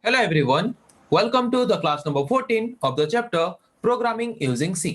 Hello everyone, welcome to the class number 14 of the chapter Programming using C।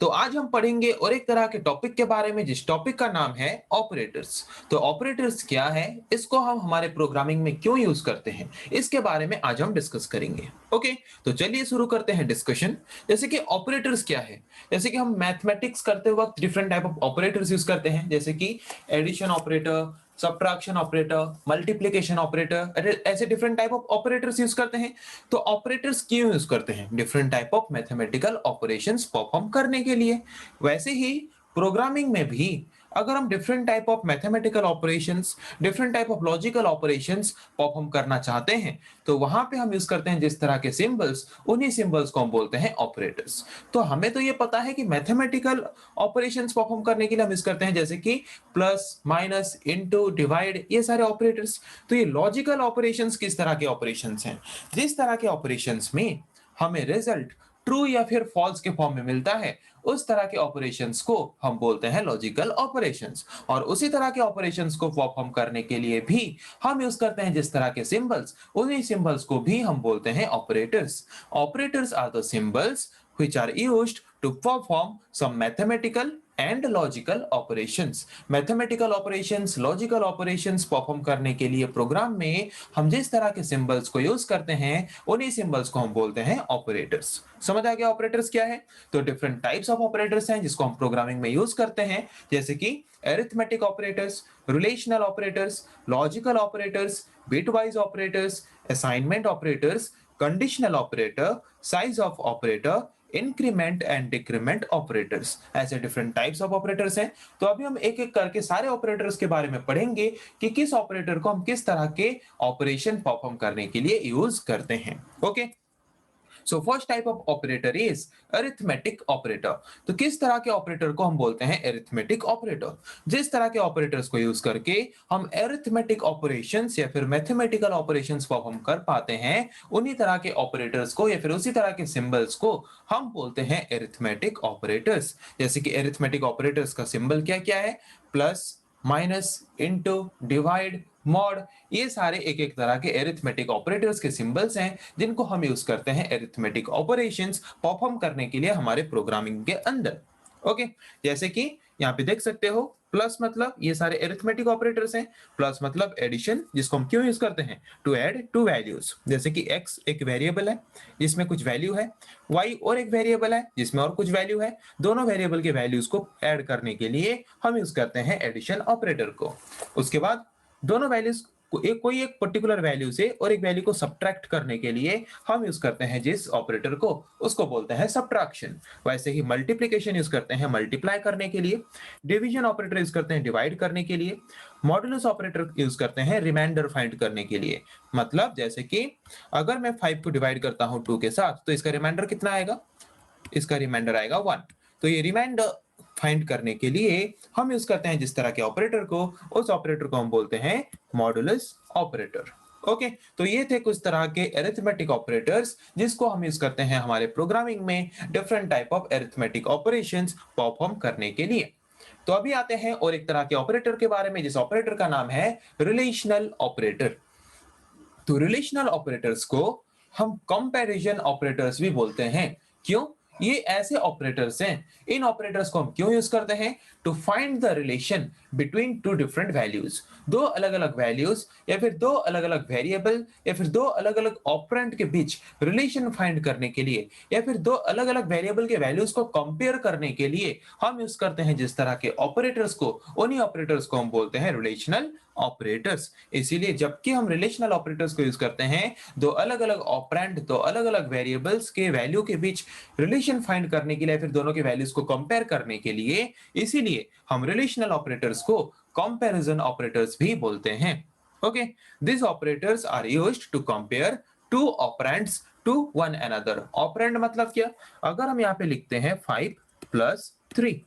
तो आज हम पढ़ेंगे और एक तरह के टॉपिक के बारे में जिस टॉपिक का नाम है ऑपरेटर्स। तो ऑपरेटर्स क्या है, इसको हम हमारे प्रोग्रामिंग में क्यों यूज करते हैं, इसके बारे में आज हम डिस्कस करेंगे। ओके, तो चलिए शुरू करते हैं डिस्कशन। जैसे कि ऑपरेटर्स क्या है, जैसे कि हम मैथमेटिक्स करते वक्त different type of operators use करते हैं, जैसे कि addition operator, subtraction operator, multiplication operator, ऐसे different type of operators use करते हैं। तो ऑपरेटर्स क्यों यूज करते हैं? Different type of mathematical operations perform करने के लिए। वैसे ही प्रोग्रामिंग में भी अगर हम different type of mathematical operations, different type of logical operations perform करना चाहते हैं, तो वहां पे हम यूज करते हैं जिस तरह के सिंबल्स, उन्हीं सिंबल्स को हम बोलते हैं ऑपरेटर्स। तो हमें तो ये पता है कि मैथमेटिकल ऑपरेशंस परफॉर्म करने के लिए हम यूज करते हैं जैसे कि प्लस, माइनस, इनटू, डिवाइड, ये सारे ऑपरेटर्स। तो ये लॉजिकल ऑपरेशंस किस तरह के ऑपरेशंस हैं? जिस तरह के ऑपरेशंस में हमें रिजल्ट ट्रू या फिर फॉल्स के फॉर्म में मिलता है, उस तरह के ऑपरेशंस को हम बोलते हैं लॉजिकल ऑपरेशंस। और उसी तरह के ऑपरेशंस को परफॉर्म करने के लिए भी हम यूज करते हैं जिस तरह के सिंबल्स, उन्हीं सिंबल्स को भी हम बोलते हैं operators. Operators are the symbols which are used to perform some mathematical and logical operations। Mathematical operations, logical operations perform करने के लिए प्रोग्राम में हम जिस तरह के सिंबल्स को यूज करते हैं, उन्हीं सिंबल्स को हम बोलते हैं ऑपरेटर्स। समझ आ गया ऑपरेटर्स क्या है? तो डिफरेंट टाइप्स ऑफ ऑपरेटर्स हैं जिसको हम प्रोग्रामिंग में यूज करते हैं, जैसे कि arithmetic operators, relational operators, logical operators, bitwise operators, assignment operators, conditional operator, size of operator, increment and decrement operators. ऐसे डिफरेंट टाइप्स ऑफ ऑपरेटर्स हैं। तो अभी हम एक एक करके सारे ऑपरेटर्स के बारे में पढ़ेंगे कि किस ऑपरेटर को हम किस तरह के ऑपरेशन परफॉर्म करने के लिए यूज करते हैं। Okay, so first type of operator is arithmetic operator. तो किस तरह के ऑपरेटर को हम बोलते हैं अरिथमेटिक ऑपरेटर? जिस तरह के ऑपरेटर्स को यूज करके हम अरिथमेटिक ऑपरेशंस या फिर मैथमेटिकल ऑपरेशंस परफॉर्म कर पाते हैं, उन्हीं तरह के ऑपरेटर्स को या फिर उसी तरह के सिंबल्स को हम बोलते हैं अरिथमेटिक ऑपरेटर्स। जैसे कि अरिथमेटिक ऑपरेटर्स का सिंबल क्या क्या है? Plus, minus, into, divide, mod, ये सारे एक एक तरह के अरिथमेटिक ऑपरेटर्स के सिंबल्स हैं जिनको हम यूज करते हैं अरिथमेटिक ऑपरेशंस परफॉर्म करने के लिए हमारे प्रोग्रामिंग के अंदर। ओके, जैसे कि यहाँ पे देख सकते हो, प्लस मतलब ये सारे अरिथमेटिक ऑपरेटर्स हैं। प्लस मतलब एडिशन, जिसको हम क्यों यूज करते हैं? To add two values. जैसे कि x एक वेरिएबल है जिसमें कुछ वैल्यू है, y और एक वेरिएबल है जिसमें और कुछ वैल्यू है। दोनों वेरिएबल के वैल्यूज को ऐड करने के लिए हम यूज करते हैं एडिशन ऑपरेटर को। उसके बाद दोनों वैल्यूज को कोई एक पर्टिकुलर वैल्यू से और एक वैल्यू को सब्ट्रैक्ट करने के लिए हम यूज करते हैं जिस ऑपरेटर को, उसको बोलते हैं सब्ट्रैक्शन। वैसे ही मल्टीप्लिकेशन यूज करते हैं मल्टीप्लाई करने के लिए, डिवीजन ऑपरेटर यूज करते हैं डिवाइड करने के लिए, मॉडुलस ऑपरेटर यूज करते हैं रिमाइंडर फाइंड करने के लिए। मतलब जैसे कि अगर मैं 5 को डिवाइड करता हूं 2 के साथ, तो इसका रिमाइंडर कितना आएगा? इसका रिमाइंडर आएगा 1। तो ये रिमाइंडर फाइंड करने के लिए हम यूज करते हैं जिस तरह के ऑपरेटर को, उस ऑपरेटर को हम बोलते हैं मॉडुलस ऑपरेटर। ओके, तो ये थे कुछ तरह के अरिथमेटिक ऑपरेटर्स जिसको हम यूज करते हैं हमारे प्रोग्रामिंग में different type of arithmetic operations perform करने के लिए। तो अभी आते हैं और एक तरह के ऑपरेटर के बारे में, जिस ऑपरेटर का नाम है रिलेशनल ऑपरेटर। तो रिलेशनल ऑपरेटर्स को हम कंपैरिजन ऑपरेटर्स भी बोलते हैं। क्यों? ये ऐसे ऑपरेटर्स हैं, इन ऑपरेटर्स को हम क्यों यूज करते हैं? To find the relation between two different values. दो अलग अलग वैल्यूज या फिर दो अलग अलग वेरिएबल या फिर दो अलग अलग ऑपरेंड के बीच रिलेशन फाइंड करने के लिए, या फिर दो अलग अलग वेरिएबल के वैल्यूज को कंपेयर करने के लिए हम यूज करते हैं जिस तरह के ऑपरेटर्स को, उन्हीं ऑपरेटर्स को हम बोलते हैं रिलेशनल ऑपरेटर्स। इसीलिए जबकि हम रिलेशनल ऑपरेटर्स को यूज करते हैं दो अलग अलग ऑपरेंड, दो अलग अलग वेरिएबल्स के वैल्यू के बीच रिलेशन फाइंड करने के लिए, फिर दोनों के वैल्यूज को कंपेयर करने के लिए, इसीलिए हम रिलेशनल ऑपरेटर्स को कंपैरिजन ऑपरेटर्स भी बोलते हैं। Okay, this operators are used to compare two operands to one another. Operand मतलब क्या? अगर हम यहाँ पे लिखते हैं 5 प्लस 3,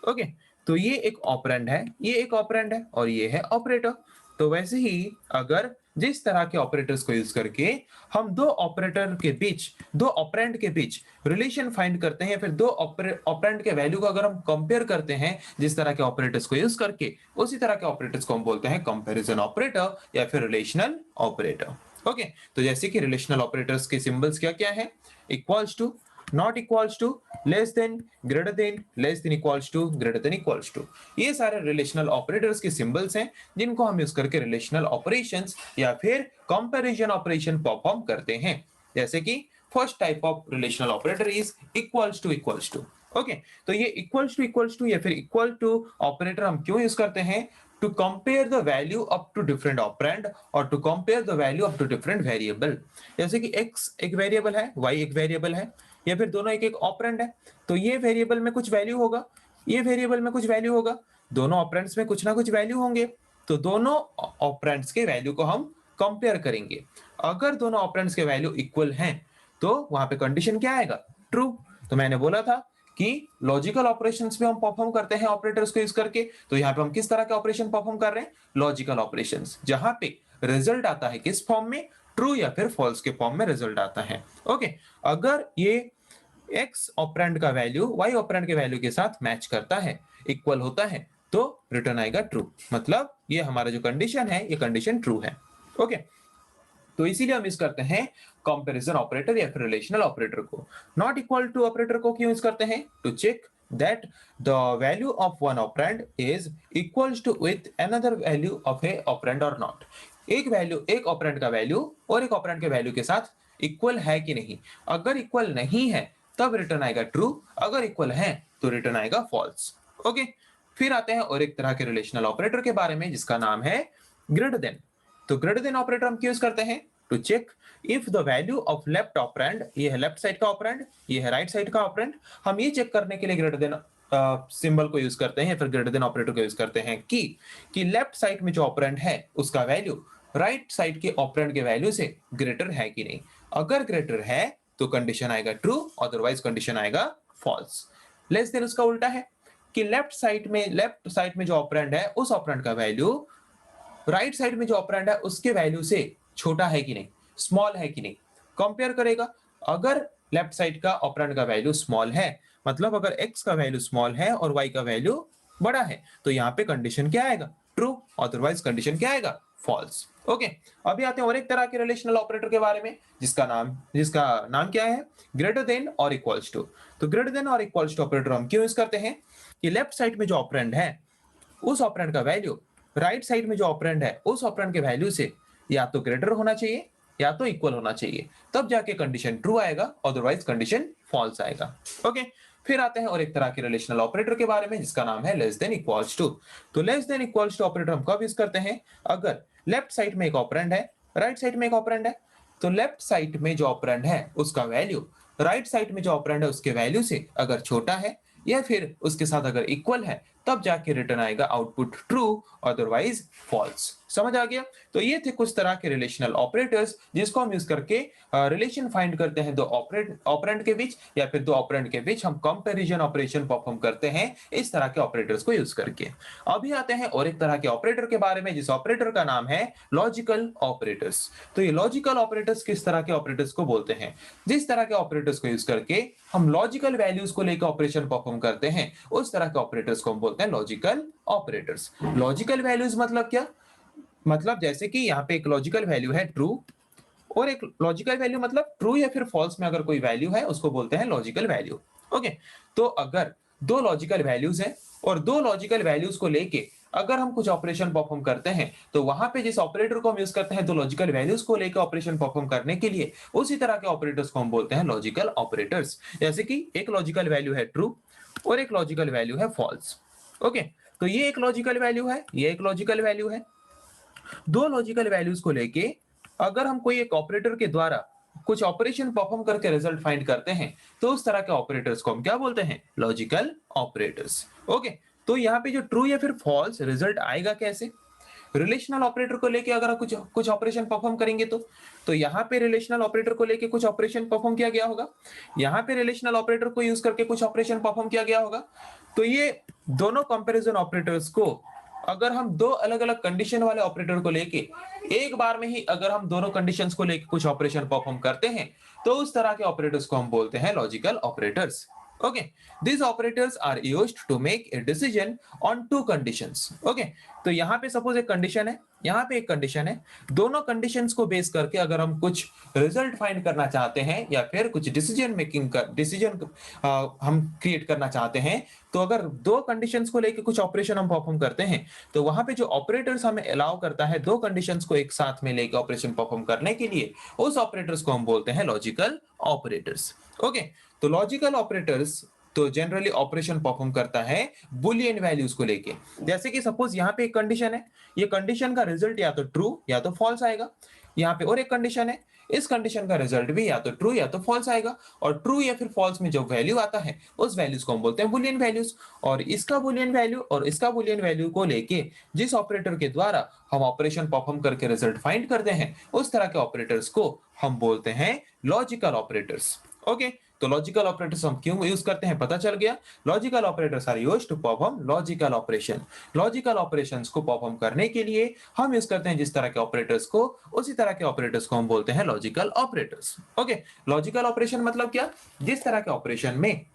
ओके, तो ये एक ऑपरेंड है, ये एक ऑपरेंड है और ये है ऑपरेटर। तो वैसे ही अगर जिस तरह के ऑपरेटर्स को यूज करके हम दो ऑपरेटर के बीच, दो ऑपरेंड के बीच रिलेशन फाइंड करते हैं, फिर दो ऑपरेंड के वैल्यू को अगर हम कंपेयर करते हैं जिस तरह के ऑपरेटर्स को यूज करके, उसी तरह के ऑपरेटर्स को हम बोलते हैं कंपैरिजन ऑपरेटर या फिर रिलेशनल ऑपरेटर। ओके, तो जैसे कि रिलेशनल ऑपरेटर्स के सिंबल्स क्या क्या है? Equals to, not equals to, less than, greater than, less than equals to, greater than equals to. ये सारे रिलेशनल ऑपरेटर्स के सिंबल्स हैं जिनको हम यूज करके रिलेशनल ऑपरेशंस या फिर कंपैरिजन ऑपरेशन परफॉर्म करते हैं। जैसे कि first type of relational operator is equals to equals to. Okay, तो ये इक्वल्स टू या फिर इक्वल टू ऑपरेटर हम क्यों यूज करते हैं? To compare the value up to different operand और to compare the value up to different variable. जैसे कि x एक वेरिएबल है, y एक वेरिएबल है, या फिर दोनों एक एक ऑपरेंड है, तो ये वेरिएबल में कुछ वैल्यू होगा, ये वेरिएबल में कुछ वैल्यू होगा, दोनों ऑपरेंड्स में कुछ ना कुछ वैल्यू होंगे। तो दोनों ऑपरेंड्स के वैल्यू को हम कंपेयर करेंगे। अगर दोनों ऑपरेंड्स के वैल्यू इक्वल हैं तो वहां पे कंडीशन क्या आएगा? ट्रू। तो मैंने बोला था कि लॉजिकल ऑपरेशंस में हम परफॉर्म करते हैं ऑपरेटर्स को यूज करके। तो यहाँ पे हम किस तरह के ऑपरेशन परफॉर्म कर रहे हैं? लॉजिकल ऑपरेशंस, जहां पे रिजल्ट आता है किस फॉर्म में? ट्रू या फिर फॉल्स के फॉर्म में रिजल्ट आता है। ओके, अगर ये x ऑपरेंड का वैल्यू y ऑपरेंड के वैल्यू के साथ मैच करता है, इक्वल होता है, तो रिटर्न आएगा ट्रू। मतलब ये हमारा जो कंडीशन है, ये कंडीशन ट्रू है। ओके, तो इसीलिए हम यूज करते हैं कंपैरिजन ऑपरेटर या फिर रिलेशनल ऑपरेटर को। नॉट इक्वल टू ऑपरेटर को क्यों यूज करते हैं? To check that the value of one operand is equals to with another value of a operand और नॉट। एक वैल्यू, एक ऑपरेंड का वैल्यू और एक ऑपरेंड के वैल्यू के साथ इक्वल है कि नहीं। अगर इक्वल नहीं है तब रिटर्न आएगा ट्रू, अगर इक्वल है तो रिटर्न आएगा फॉल्स। ओके, फिर आते हैं और एक तरह के रिलेशनल ऑपरेटर के बारे में जिसका नाम है ग्रेटर देन। तो ग्रेटर देन ऑपरेटर हम क्यों यूज करते हैं? To check if the value of left operand, ये है लेफ्ट साइड का ऑपरेंड, ये है राइट साइड का ऑपरेंड। हम ये चेक करने के लिए ग्रेटर देन सिंबल को यूज करते हैं, फिर ग्रेटर देन ऑपरेटर को यूज करते हैं कि लेफ्ट साइड में जो ऑपरेंड है उसका वैल्यू राइट साइड के ऑपरेंड के वैल्यू से ग्रेटर है कि नहीं। अगर ग्रेटर है तो कंडीशन आएगा ट्रू, अदरवाइज कंडीशन आएगा फॉल्स। लेस देन उसका उल्टा है कि लेफ्ट साइड में जो ऑपरेंड है उस ऑपरेंड का वैल्यू राइट साइड में जो ऑपरेंड है उसके वैल्यू से छोटा है कि नहीं, स्मॉल है कि नहीं, कंपेयर करेगा। अगर लेफ्ट साइड का ऑपरेंड का वैल्यू स्मॉल है, मतलब अगर x का वैल्यू स्मॉल है और y का वैल्यू बड़ा है, तो यहाँ पे कंडीशन क्या आएगा? ट्रू, अदरवाइज कंडीशन क्या आएगा? फॉल्स। ओके, अभी आते हैं और एक तरह के रिलेशनल ऑपरेटर के बारे में जिसका नाम क्या है? ग्रेटर देन और इक्वल्स टू। तो ग्रेटर देन और इक्वल्स टू ऑपरेटर हम क्यों यूज करते हैं? कि लेफ्ट साइड में जो ऑपरेंड है उस ऑपरेंड का वैल्यू राइट साइड में जो ऑपरेंड है उस ऑपरेंड के वैल्यू से या तो ग्रेटर होना चाहिए या तो इक्वल होना चाहिए, तब जाके कंडीशन ट्रू आएगा, अदरवाइज कंडीशन फॉल्स आएगा। ओके, फिर आते हैं और एक तरह के रिलेशनल ऑपरेटर के बारे में जिसका नाम है लेस देन इक्वल्स टू। तो less than equals to operator हम कब यूज करते हैं? अगर लेफ्ट साइड में एक ऑपरेंड है, राइट साइड में एक ऑपरेंड है, तो लेफ्ट साइड में जो ऑपरेंड है उसका वैल्यू राइट साइड में जो ऑपरेंड है उसके वैल्यू से अगर छोटा है या फिर उसके साथ अगर इक्वल है, तब जाके रिटर्न आएगा आउटपुट ट्रू, अदरवाइज फॉल्स। समझ आ गया? तो ये थे कुछ तरह के रिलेशनल ऑपरेटर्स जिसको हम यूज करके रिलेशन फाइंड करते हैं दो ऑपरेंड के बीच या फिर दो ऑपरेंड के बीच हम कंपैरिजन ऑपरेशन परफॉर्म करते हैं इस तरह के ऑपरेटर्स को यूज करके। अभी आते हैं और एक तरह के ऑपरेटर के बारे में जिस ऑपरेटर का नाम है लॉजिकल ऑपरेटर्स। तो ये लॉजिकल ऑपरेटर्स किस तरह के ऑपरेटर्स को बोलते हैं? जिस तरह के ऑपरेटर्स को यूज करके हम लॉजिकल वैल्यूज को लेकर ऑपरेशन परफॉर्म करते हैं उस तरह के ऑपरेटर्स को हम बोलते हैं लॉजिकल ऑपरेटर्स। लॉजिकल वैल्यूज मतलब क्या? मतलब जैसे कि यहाँ पे एक लॉजिकल वैल्यू है ट्रू और एक लॉजिकल वैल्यू मतलब ट्रू या फिर फॉल्स में अगर कोई वैल्यू है उसको बोलते हैं लॉजिकल वैल्यू। ओके, तो अगर दो लॉजिकल वैल्यूज हैं और दो लॉजिकल वैल्यूज को लेके अगर हम कुछ ऑपरेशन परफॉर्म करते हैं तो वहां पे जिस ऑपरेटर को हम यूज करते हैं दो लॉजिकल वैल्यूज को लेकर ऑपरेशन परफॉर्म करने के लिए, उसी तरह के ऑपरेटर्स को हम बोलते हैं लॉजिकल ऑपरेटर्स। जैसे कि एक लॉजिकल वैल्यू है ट्रू और एक लॉजिकल वैल्यू है फॉल्स। ओके, तो ये एक लॉजिकल वैल्यू है, ये एक लॉजिकल वैल्यू है। दो लॉजिकल वैल्यूज को लेके अगर हम कोई एक ऑपरेटर के द्वारा कुछ ऑपरेशन परफॉर्म करके रिजल्ट फाइंड करते हैं तो उस तरह के ऑपरेटर्स को हम क्या बोलते हैं? Logical operators. ओके, तो यहाँ पे जो ट्रू या फिर फॉल्स रिजल्ट आएगा कैसे? रिलेशनल ऑपरेटर को लेके अगर कुछ कुछ ऑपरेशन परफॉर्म करेंगे तो यहाँ पे रिलेशनल ऑपरेटर को लेके कुछ ऑपरेशन परफॉर्म किया गया होगा, यहाँ पे रिलेशनल ऑपरेटर को यूज करके कुछ ऑपरेशन परफॉर्म किया गया होगा। तो ये दोनों कंपैरिजन ऑपरेटर्स को अगर हम दो अलग अलग कंडीशन वाले ऑपरेटर को लेके एक बार में ही अगर हम दोनों कंडीशंस को लेके कुछ ऑपरेशन परफॉर्म करते हैं तो उस तरह के ऑपरेटर्स को हम बोलते हैं logical operators. Okay, these operators are used to make a decision on two conditions. Okay, तो यहाँ पे सपोज एक कंडीशन है, यहाँ पे एक कंडीशन है, दोनों कंडीशंस को बेस करके अगर हम कुछ रिजल्ट फाइंड करना चाहते हैं या फिर कुछ डिसीजन हम क्रिएट करना चाहते हैं, तो अगर दो कंडीशंस को लेके कुछ ऑपरेशन हम परफॉर्म करते हैं, तो वहां पे जो ऑपरेटर्स हमें अलाउ करता है दो कंडीशंस को एक साथ में लेके ऑपरेशन परफॉर्म करने के लिए, उस ऑपरेटर्स को हम बोलते हैं लॉजिकल ऑपरेटर्स। ओके, तो लॉजिकल ऑपरेटर्स तो जनरली ऑपरेशन परफॉर्म करता है बुलियन वैल्यूज को लेके। जैसे कि सपोज यहाँ पे एक कंडीशन है, ये कंडीशन का रिजल्ट या तो ट्रू या तो फॉल्स आएगा। यहाँ पे और एक कंडीशन है, इस कंडीशन का रिजल्ट भी या तो ट्रू या तो फॉल्स आएगा, और ट्रू या फिर फॉल्स में जो वैल्यू आता है उस वैल्यूज को हम बोलते हैं बुलियन वैल्यूज। और इसका बुलियन वैल्यू और इसका बुलियन वैल्यू को लेके जिस ऑपरेटर के द्वारा हम ऑपरेशन परफॉर्म करके रिजल्ट फाइंड करते हैं, उस तरह के ऑपरेटर्स को हम बोलते हैं लॉजिकल ऑपरेटर्स। ओके, तो लॉजिकल ऑपरेटर्स हम क्यों यूज करते हैं पता चल गया। Logical operators are used to perform logical operation. Logical operations को परफॉर्म करने के लिए हम यूज करते हैं जिस तरह के ऑपरेटर्स को, उसी तरह के ऑपरेटर्स को हम बोलते हैं logical operators. Okay, logical operation मतलब क्या, जिस तरह के ऑपरेशन में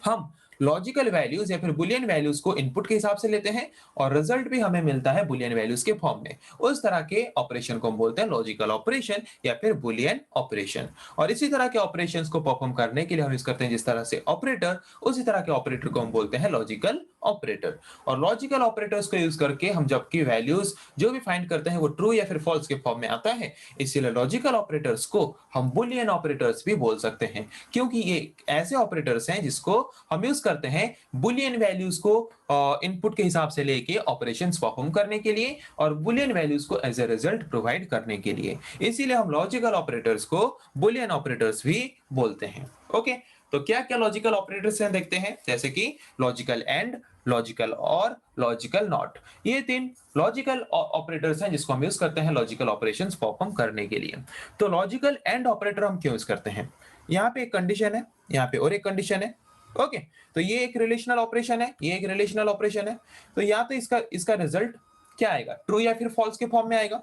हम लॉजिकल वैल्यूज या फिर बुलियन वैल्यूज को इनपुट के हिसाब से लेते हैं और रिजल्ट भी हमें मिलता है बुलियन वैल्यूज के फॉर्म में, उस तरह के ऑपरेशन को हम बोलते हैं लॉजिकल ऑपरेशन या फिर बुलियन ऑपरेशन। और इसी तरह के ऑपरेशंस को परफॉर्म करने के लिए हम यूज करते हैं जिस तरह से ऑपरेटर, उसी तरह के ऑपरेटर को हम बोलते हैं लॉजिकल ऑपरेटर। और लॉजिकल ऑपरेटर्स को यूज करके हम जबकि वैल्यूज जो भी फाइंड करते हैं वो ट्रू या फिर फॉल्स के फॉर्म में आता है, इसीलिए लॉजिकल ऑपरेटर्स को हम बुलियन ऑपरेटर्स भी बोल सकते हैं, क्योंकि ये ऐसे ऑपरेटर्स हैं जिसको हम यूज करते हैं बुलियन वैल्यूज को इनपुट के हिसाब से लेके ऑपरेशंस परफॉर्म करने के लिए और बुलियन वैल्यूज को एज ए रिजल्ट प्रोवाइड करने के लिए, इसीलिए हम लॉजिकल ऑपरेटर्स को बुलियन ऑपरेटर्स भी बोलते हैं। ओके, तो क्या क्या लॉजिकल ऑपरेटर्स हैं देखते हैं, जैसे कि लॉजिकल एंड, लॉजिकल और लॉजिकल नॉट। ये तीन लॉजिकल ऑपरेटर्स हैं जिसको हम यूज करते हैं लॉजिकल ऑपरेशंस परफॉर्म करने के लिए। तो लॉजिकल एंड ऑपरेटर हम क्यों यूज करते हैं, यहाँ पे एक कंडीशन है, यहाँ पे और एक कंडीशन है। ओके, तो ये एक रिलेशनल ऑपरेशन है, ये एक रिलेशनल ऑपरेशन है, तो या तो इसका रिजल्ट क्या आएगा, ट्रू या फिर फॉल्स के फॉर्म में आएगा,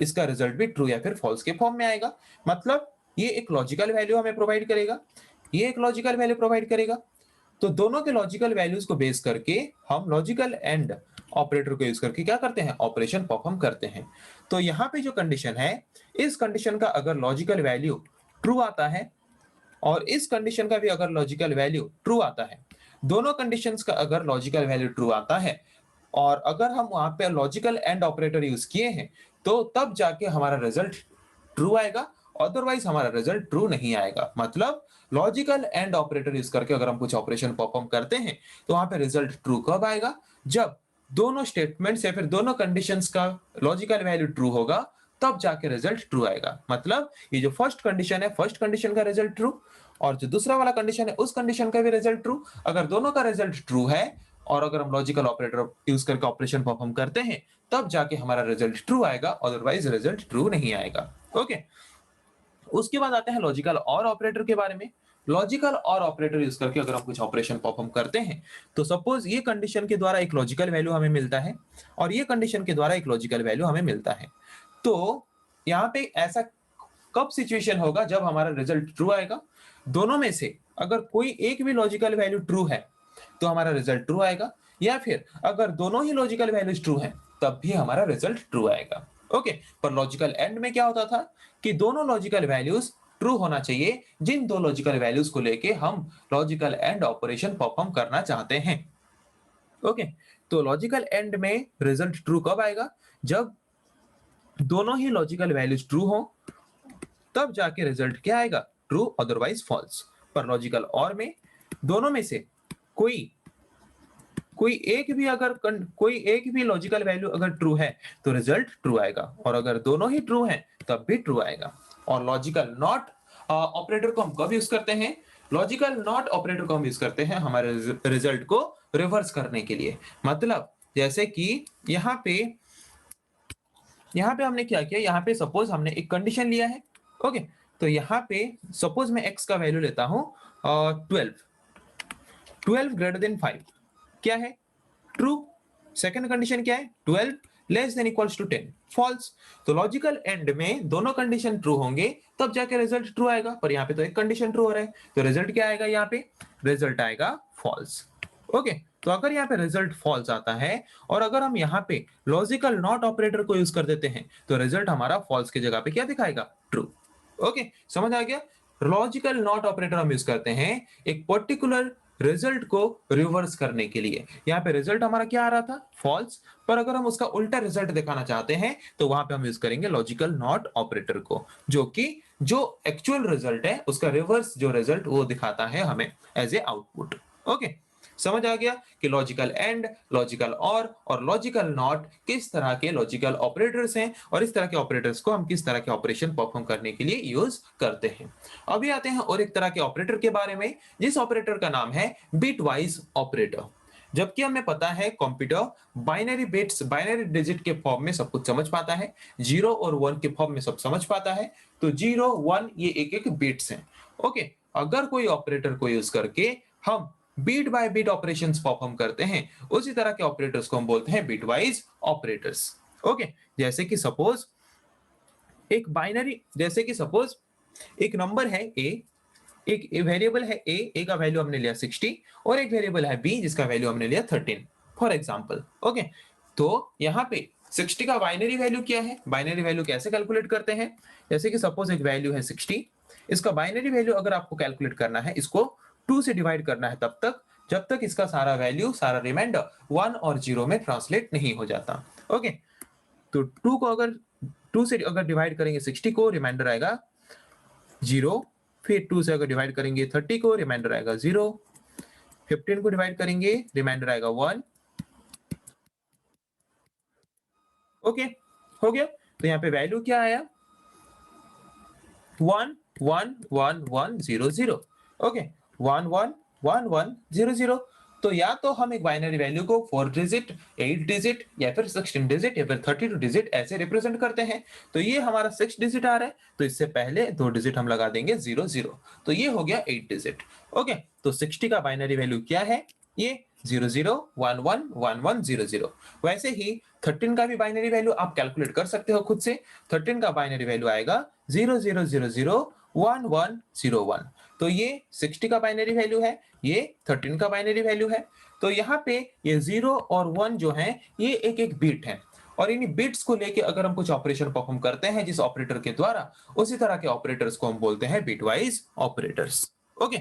इसका रिजल्ट भी ट्रू या फिर फॉल्स के फॉर्म में आएगा। मतलब ये एक लॉजिकल वैल्यू हमें प्रोवाइड करेगा, ये एक लॉजिकल वैल्यू प्रोवाइड करेगा। तो दोनों के लॉजिकल वैल्यूज को बेस करके हम लॉजिकल एंड ऑपरेटर को यूज करके क्या करते हैं, ऑपरेशन परफॉर्म करते हैं। तो यहाँ पे जो कंडीशन है, इस कंडीशन का अगर लॉजिकल वैल्यू ट्रू आता है और इस कंडीशन का भी अगर लॉजिकल वैल्यू ट्रू आता है, दोनों कंडीशंस का अगर लॉजिकल वैल्यू ट्रू आता है और अगर हम वहां पे लॉजिकल एंड ऑपरेटर यूज किए हैं, तो तब जाके हमारा रिजल्ट ट्रू आएगा, अदरवाइज हमारा रिजल्ट ट्रू नहीं आएगा। मतलब लॉजिकल एंड ऑपरेटर यूज करके अगर हम कुछ ऑपरेशन परफॉर्म करते हैं, तो वहां पे रिजल्ट ट्रू कब आएगा, जब दोनों स्टेटमेंट्स या फिर दोनों कंडीशंस का लॉजिकल वैल्यू ट्रू होगा, तब जाके रिजल्ट ट्रू आएगा। मतलब ये जो फर्स्ट कंडीशन है, फर्स्ट कंडीशन का रिजल्ट ट्रू, और जो दूसरा वाला कंडीशन है उस कंडीशन का भी रिजल्ट ट्रू। अगर दोनों का रिजल्ट ट्रू है और अगर हम लॉजिकल ऑपरेटर यूज करके ऑपरेशन परफॉर्म करते हैं, तब जाके हमारा रिजल्ट ट्रू आएगा, अदरवाइज रिजल्ट ट्रू नहीं आएगा। ओके, उसके बाद आते हैं लॉजिकल और ऑपरेटर के बारे में। लॉजिकल और ऑपरेटर यूज करके अगर हम कुछ ऑपरेशन परफॉर्म करते हैं, तो सपोज ये कंडीशन के द्वारा एक लॉजिकल वैल्यू हमें मिलता है और ये कंडीशन के द्वारा एक लॉजिकल वैल्यू हमें मिलता है। तो यहाँ पे ऐसा कब सिचुएशन होगा, जब हमारा रिजल्ट ट्रू आएगा, दोनों में से अगर कोई एक भी लॉजिकल वैल्यू ट्रू है तो हमारा रिजल्ट ट्रू आएगा, या फिर अगर दोनों ही लॉजिकल वैल्यूज ट्रू हैं तब भी हमारा रिजल्ट ट्रू आएगा। ओके, पर लॉजिकल एंड में क्या होता था कि दोनों लॉजिकल वैल्यूज ट्रू होना चाहिए, जिन दो लॉजिकल वैल्यूज को लेके हम लॉजिकल एंड ऑपरेशन परफॉर्म करना चाहते हैं। ओके, तो लॉजिकल एंड में रिजल्ट ट्रू कब आएगा, जब दोनों ही लॉजिकल वैल्यूज ट्रू हो, तब जाके रिजल्ट क्या आएगा, ट्रू, अदरवाइज फॉल्स। पर लॉजिकल और में दोनों में से कोई कोई एक भी लॉजिकल वैल्यू अगर ट्रू है तो रिजल्ट ट्रू आएगा, और अगर दोनों ही ट्रू हैं तब भी ट्रू आएगा। और लॉजिकल नॉट ऑपरेटर को हम कब यूज करते हैं, लॉजिकल नॉट ऑपरेटर को हम यूज करते हैं हमारे रिजल्ट को रिवर्स करने के लिए। मतलब जैसे कि यहाँ पे हमने क्या किया, यहाँ पे सपोज हमने एक कंडीशन लिया है। ओके, तो यहाँ पे सपोज मैं x का वैल्यू लेता हूँ 12 ग्रेटर देन 5, क्या है, ट्रू। सेकंड कंडीशन क्या है, 12 less than equals to 10 false. तो लॉजिकल एंड में दोनों कंडीशन ट्रू होंगे तब जाके रिजल्ट ट्रू आएगा, पर यहाँ पे तो एक कंडीशन ट्रू हो रहा है, तो रिजल्ट क्या आएगा, यहाँ पे रिजल्ट आएगा फॉल्स। ओके, तो अगर यहाँ पे रिजल्ट फॉल्स आता है और अगर हम यहाँ पे लॉजिकल नॉट ऑपरेटर को यूज कर देते हैं तो रिजल्ट हमारा फॉल्स की जगह पे क्या दिखाएगा, ट्रू। ओके, समझ आ गया। लॉजिकल नॉट ऑपरेटर हम यूज करते हैं एक पर्टिकुलर रिजल्ट को रिवर्स करने के लिए। यहाँ पे रिजल्ट हमारा क्या आ रहा था, फॉल्स, पर अगर हम उसका उल्टा रिजल्ट दिखाना चाहते हैं तो वहां पे हम यूज करेंगे लॉजिकल नॉट ऑपरेटर को, जो कि जो एक्चुअल रिजल्ट है उसका रिवर्स जो रिजल्ट वो दिखाता है हमें एज ए आउटपुट। ओके, समझ आ गया कि लॉजिकल एंड, लॉजिकल और लॉजिकल नॉट किस तरह के लॉजिकल ऑपरेटर्स हैं और इस तरह के ऑपरेटर्स को हम किस तरह के ऑपरेशन परफॉर्म करने के लिए यूज करते हैं। अभी आते हैं और एक तरह के ऑपरेटर के बारे में, जिस ऑपरेटर का नाम है बिटवाइज ऑपरेटर। जबकि हमें पता है computer binary bits, binary digit के फॉर्म में सब कुछ समझ पाता है, 0 और 1 के फॉर्म में सब समझ पाता है, तो 0 1 ये एक एक बिट्स हैं। ओके, अगर कोई ऑपरेटर को यूज करके हम bit by bit operations perform करते हैं, उसी तरह के ऑपरेटर्स को हम बोलते हैं बिटवाइज ऑपरेटर्स। ओके, जैसे कि सपोज एक बाइनरी, जैसे कि सपोज एक नंबर है ए, एक वेरिएबल है ए का वैल्यू हमने लिया 60 और एक वेरिएबल है बी जिसका वैल्यू हमने लिया 13 फॉर एग्जांपल। ओके, तो यहाँ पे 60 का बाइनरी वैल्यू क्या है, बाइनरी वैल्यू कैसे कैलकुलेट करते हैं, जैसे कि सपोज एक वैल्यू है 60, इसका बाइनरी वैल्यू अगर आपको कैलकुलेट करना है, इसको 2 से डिवाइड करना है तब तक जब तक इसका सारा वैल्यू, सारा रिमाइंडर 1 और 0 में ट्रांसलेट नहीं हो जाता। ओके, तो 2 को अगर 2 से अगर डिवाइड करेंगे 60 को, रिमाइंडर आएगा 0, फिर 2 से अगर डिवाइड करेंगे 30 को, रिमाइंडर आएगा 0, 15 को डिवाइड करेंगे, रिमाइंडर आएगा 1। ओके, हो गया। तो यहाँ पे वैल्यू क्या आया, 1 1 1 1 0 0। ओके, 1 1 1 1 0 0। तो या तो हम एक बाइनरी वैल्यू को 4 डिजिट, 8 डिजिट या फिर 16 डिजिट या फिर 32 डिजिट ऐसे रिप्रेजेंट करते हैं। तो ये हमारा 6 डिजिट आ रहा है, तो इससे पहले 2 डिजिट हम लगा देंगे 0 0, तो ये हो गया 8 डिजिट। ओके, तो 60 का बाइनरी वैल्यू क्या है, ये 0 0 1 1 1 1 0 0। वैसे ही 13 का भी बाइनरी वैल्यू आप कैलकुलेट कर सकते हो खुद से। 13 का बाइनरी वैल्यू आएगा 0 0 0 0 1 1 0 1। तो ये 60 का बाइनरी वैल्यू है, ये 13 का बाइनरी वैल्यू है। तो यहाँ पे ये 0 और 1 जो है ये एक एक बिट है, और इन बिट्स को लेके अगर हम कुछ ऑपरेशन परफॉर्म करते हैं जिस ऑपरेटर के द्वारा, उसी तरह के ऑपरेटर्स को हम बोलते हैं बिटवाइज ऑपरेटर्स। ओके,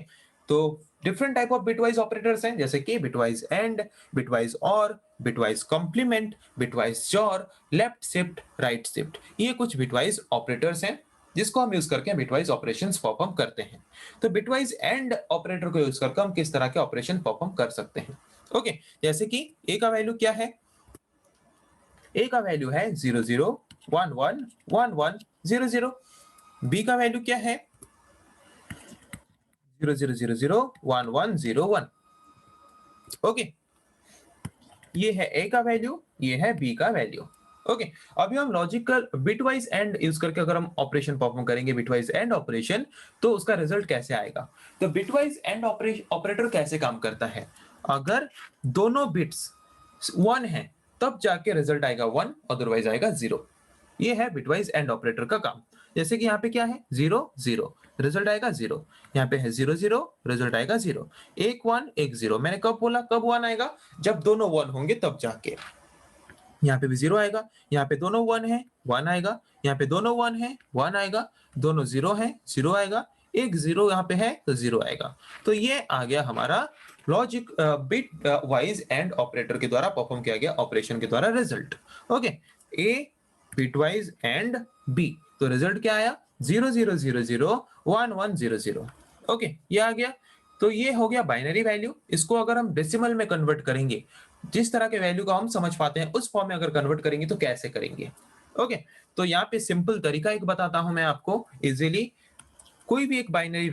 तो different type of bitwise operators हैं, जैसे कि bitwise and, bitwise or, bitwise complement, bitwise xor, left shift, right shift, ये कुछ बिटवाइज ऑपरेटर्स हैं जिसको हम यूज करके बिटवाइज ऑपरेशंस परफॉर्म करते हैं। तो बिटवाइज एंड ऑपरेटर को यूज करके हम किस तरह के ऑपरेशन परफॉर्म कर सकते हैं। ओके, जैसे कि ए का वैल्यू क्या है, ए का वैल्यू है 0 0 1 1 1 1 0 0। बी का वैल्यू क्या है, 0 0 0 0 1 1 0 1। ओके, ये है ए का वैल्यू, ये है बी का वैल्यू। ओके, अभी हम लॉजिकल बिटवाइज एंड यूज करके अगर हम ऑपरेशन परफॉर्म करेंगे, बिटवाइज एंड ऑपरेशन, तो उसका रिजल्ट कैसे आएगा। तो बिटवाइज एंड ऑपरेटर कैसे काम करता है, अगर दोनों बिट्स 1 है तब जाके रिजल्ट आएगा 1, अदरवाइज आएगा 0। ये है बिटवाइज एंड ऑपरेटर का काम। जैसे कि यहाँ पे क्या है, 0 0, रिजल्ट आएगा 0। यहाँ पे है 0 0, रिजल्ट आएगा 0। 1 1 1 0, मैंने कब बोला कब 1 आएगा, जब दोनों 1 होंगे तब जाके। यहाँ पे भी 0 आएगा, यहाँ पे दोनों 1 है 1 आएगा, यहाँ पे दोनों 1 है 1 आएगा, दोनों 0 है 0 आएगा, एक 0 यहाँ पे है तो 0 आएगा। तो ये आ गया हमारा logic bitwise and operator के द्वारा परफॉर्म किया गया ऑपरेशन के द्वारा result. Okay, a bitwise and b, तो रिजल्ट क्या आया, 0 0 0 0 1 1 0 0। ओके, ये आ गया। तो ये हो गया बाइनरी वैल्यू। इसको अगर हम डेसिमल में कन्वर्ट करेंगे, जिस तरह के वैल्यू को हम समझ पाते हैं उस फॉर्म में अगर कन्वर्ट करेंगे तो कैसे करेंगे। ओके, तो यहाँ पे सिंपल तरीका एक बताता हूं मैं आपको इजीली। कोई भी एक बाइनरी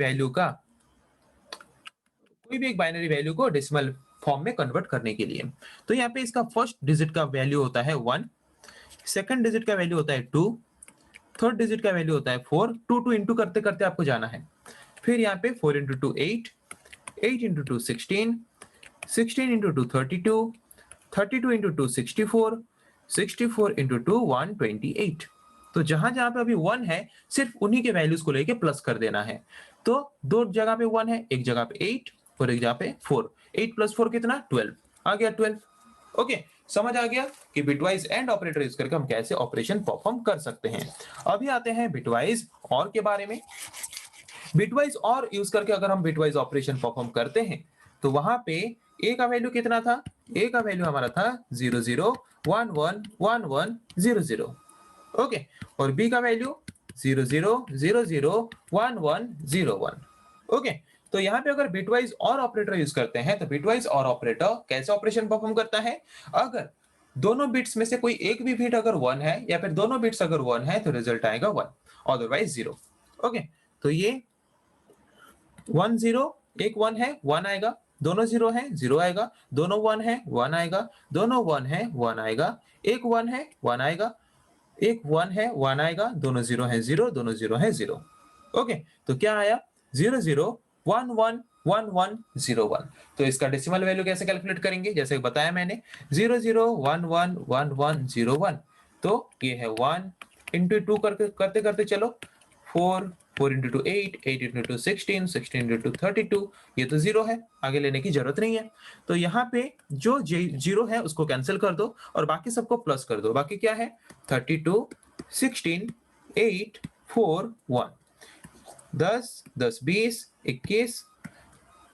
वैल्यू को डेसिमल फॉर्म में कन्वर्ट करने के लिए, तो यहाँ पे इसका फर्स्ट डिजिट का वैल्यू होता है 1, सेकंड डिजिट का वैल्यू होता है 2, थर्ड डिजिट का वैल्यू होता है 4। 2 इंटू करते करते आपको जाना है, फिर यहाँ पे 4 into 2 8, 8 into 2 16, 16 into 2 32, 32 into 2 64, 64 into 2 128। तो जहां जहां पे अभी 1 है सिर्फ उन्हीं के वैल्यूज को लेके प्लस कर देना है। तो दो जगह पे 1 है, एक जगह पे 8 और एक जगह पे 4। 8 प्लस 4 कितना 12 आ गया 12। ओके, समझ आ गया कि बिटवाइज एंड ऑपरेटर यूज करके हम कैसे ऑपरेशन परफॉर्म कर सकते हैं। अभी आते हैं बिटवाइज और के बारे में। बिटवाइज और यूज करके अगर हम बिटवाइज ऑपरेशन परफॉर्म करते हैं तो वहां पे ए का वैल्यू कितना था, ए का वैल्यू हमारा था 0 0 1 1 1 1 0 0। ओके, और बी का वैल्यू 0 0 0 0 1 1 0 1। ओके, तो यहाँ पे अगर बिटवाइज और ऑपरेटर यूज करते हैं तो बिटवाइज और ऑपरेटर कैसे ऑपरेशन परफॉर्म करता है, अगर दोनों बिट्स में से कोई एक भी बिट अगर 1 है या फिर दोनों बिट्स अगर 1 है तो रिजल्ट आएगा 1, अदरवाइज 0। ओके, तो ये 1 0, एक 1 है 1 आएगा, दोनों 0 है 0 आएगा, दोनों 1 है 1 आएगा, दोनों 1 है 1 आएगा, एक 1 है 1 आएगा, एक 1 है 1 आएगा, दोनों 0 है 0, दोनों 0 है 0। ओके, तो क्या आया 0 0 1 1 1 1 0 1। तो इसका डेसिमल वैल्यू कैसे कैलकुलेट करेंगे, जैसे बताया मैंने 0 0 1 1 1 1 0 1। तो ये है 1 इंटू 2 करके करते करते चलो 4 4 इंटू 2 8 8 इंटू 2 16 16 इंटू 32। ये तो 0 है, आगे लेने की जरूरत नहीं है। तो यहाँ पे जो 0 है उसको कैंसिल कर दो और बाकी सबको प्लस कर दो। बाकी क्या है 32 16 8 4 1, 10 10 20 21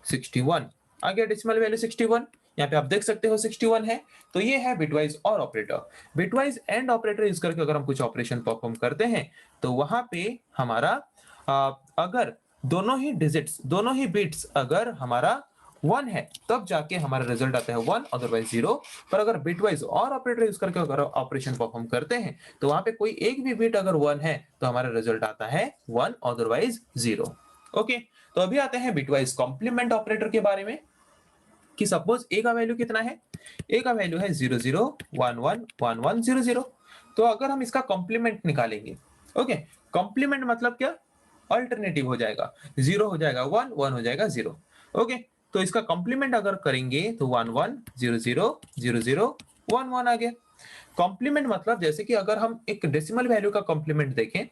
61 आ गया डेसिमल वैल्यू 61। यहाँ पे आप देख सकते हो 61 है। तो ये है बिटवाइज और operator. Bitwise and operator use करके अगर हम कुछ ऑपरेशन परफॉर्म करते हैं तो वहां पे हमारा अगर दोनों ही डिजिट्स दोनों ही बिट्स अगर हमारा 1 है तब जाके हमारा रिजल्ट आता है 1, अदरवाइज 0। पर अगर बिटवाइज और ऑपरेटर यूज करके अगर ऑपरेशन परफॉर्म करते हैं तो वहां पे कोई एक भी बिट अगर 1 है तो हमारा रिजल्ट आता है 1, अदरवाइज 0। ओके, तो अभी आते हैं बिटवाइज कॉम्प्लीमेंट ऑपरेटर के बारे में कि सपोज ए का वैल्यू कितना है, ए का वैल्यू है 0 0 1 1 1 1 0 0। तो अगर हम इसका कॉम्प्लीमेंट निकालेंगे, ओके, कॉम्प्लीमेंट मतलब क्या, अल्टरनेटिव हो जाएगा, 0 हो जाएगा 1, 1 हो जाएगा 0। ओके, तो इसका कॉम्प्लीमेंट अगर करेंगे तो 1 1 0 0 0 0 1 1 आ गया। कॉम्प्लीमेंट मतलब जैसे कि अगर हम एक डेसिमल वैल्यू का कॉम्प्लीमेंट देखें